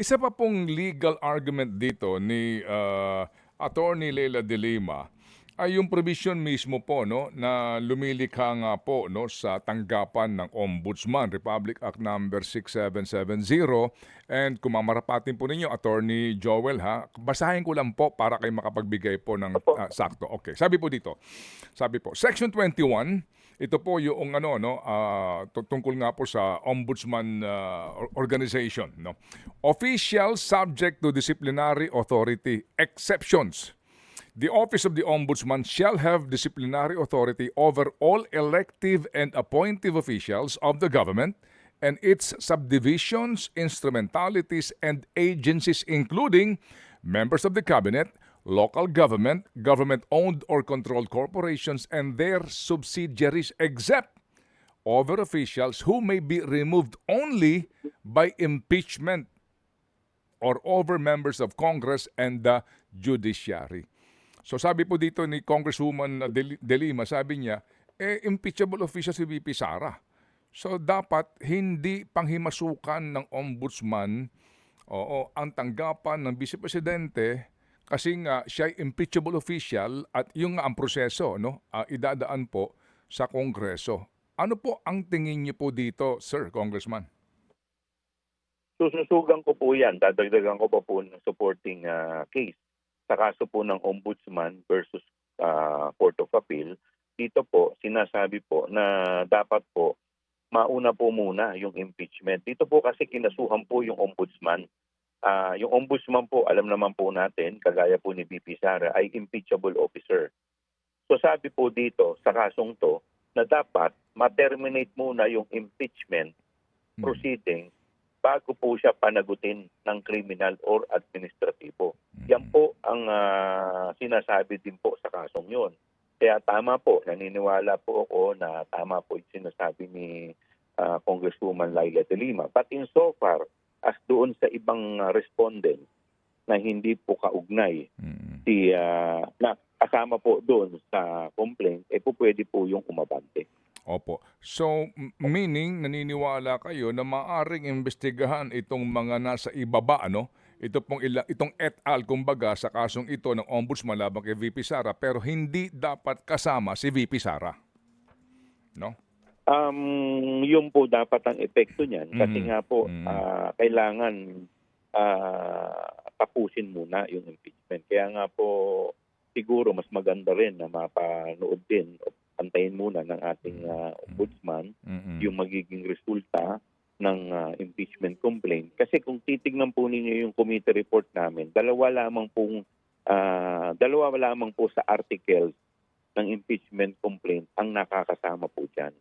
Isa pa pong legal argument dito ni Attorney Leila De Lima ay yung provision mismo po no na lumilikha nga po no sa tanggapan ng Ombudsman, Republic Act number 6770. And kung mamarapatin po ninyo, Attorney Joel, ha, basahin ko lang po para kayo makapagbigay po ng Opo. sakto. Okay, sabi po dito, sabi po, Section 21, ito po yung ano no tungkol nga po sa Ombudsman organization, no. Officials subject to disciplinary authority exceptions. The office of the Ombudsman shall have disciplinary authority over all elective and appointive officials of the government and its subdivisions, instrumentalities, and agencies, including members of the cabinet, local government, government-owned or controlled corporations, and their subsidiaries, except over officials who may be removed only by impeachment or over members of Congress and the judiciary. So sabi po dito ni Congresswoman De Lima, sabi niya, impeachable official si VP Sara. So dapat hindi panghimasukan ng ombudsman ang tanggapan ng Vice Presidente kasi nga siya ay impeachable official at yung nga ang proseso no, idadaan po sa Kongreso. Ano po ang tingin niyo po dito, Sir Congressman? Sususugan ko po yan. Dadagdagan ko pa po ng supporting case sa kaso po ng Ombudsman versus Court of Appeal. Dito po, sinasabi po na dapat po mauna po muna yung impeachment. Dito po kasi kinasuhan po yung Ombudsman. Yung Ombudsman po, alam naman po natin, kagaya po ni VP Sara, ay impeachable officer. So sabi po dito sa kasong to na dapat ma-terminate muna yung impeachment proceedings bago po siya panagutin ng criminal or administratibo. Yan po ang sinasabi din po sa kasong yun. Kaya tama po, naniniwala po ako na tama po yung sinasabi ni Congresswoman Leila De Lima. But insofar as doon sa ibang respondent na hindi po kaugnay, na kasama po doon sa complaint, po pwede po yung umabante. Opo. So, meaning, naniniwala kayo na maaring imbestigahan itong mga nasa ibaba, ano? Itong et al, kumbaga, sa kasong ito ng Ombudsman laban kay VP Sara, pero hindi dapat kasama si VP Sara. No? Yun po dapat ang epekto niyan. Kasi nga po, kailangan tapusin muna yung impeachment. Kaya nga po, siguro mas maganda rin na mapanood din o antayin muna ng ating ombudsman yung magiging resulta ng impeachment complaint. Kasi kung titignan po ninyo yung committee report namin, dalawa lamang po sa articles ng impeachment complaint ang nakakasama po dyan.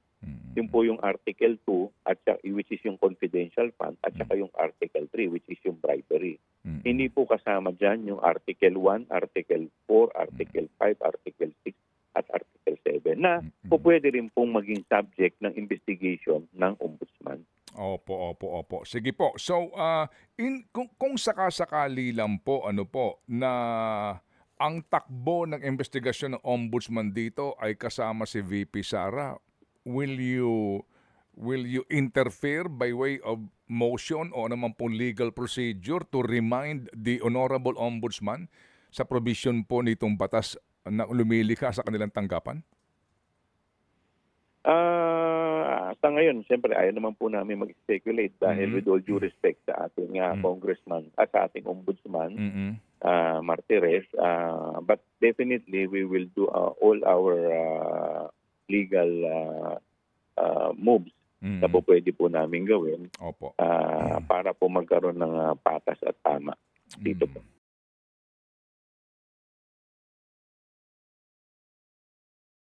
Yun po yung Article 2, at which is yung confidential fund, at saka yung Article 3, which is yung bribery. Hindi po kasama dyan yung Article 1, Article 4, Article 5, Article 6, at Article 7 na po pwede rin pong maging subject ng investigation ng Ombudsman. Opo. Sige po. So, kung sakasakali lang po, ano po, na ang takbo ng investigasyon ng Ombudsman dito ay kasama si VP Sara, will you interfere by way of motion o naman pong legal procedure to remind the Honorable Ombudsman sa provision po nitong batas na lumilikha sa kanilang tanggapan? Sa ngayon, siyempre, ayaw naman po namin mag-speculate dahil with all due respect sa ating congressman at sa ating ombudsman, Martires. But definitely, we will do all our legal moves na po pwede po namin gawin para po magkaroon ng patas at tama dito po.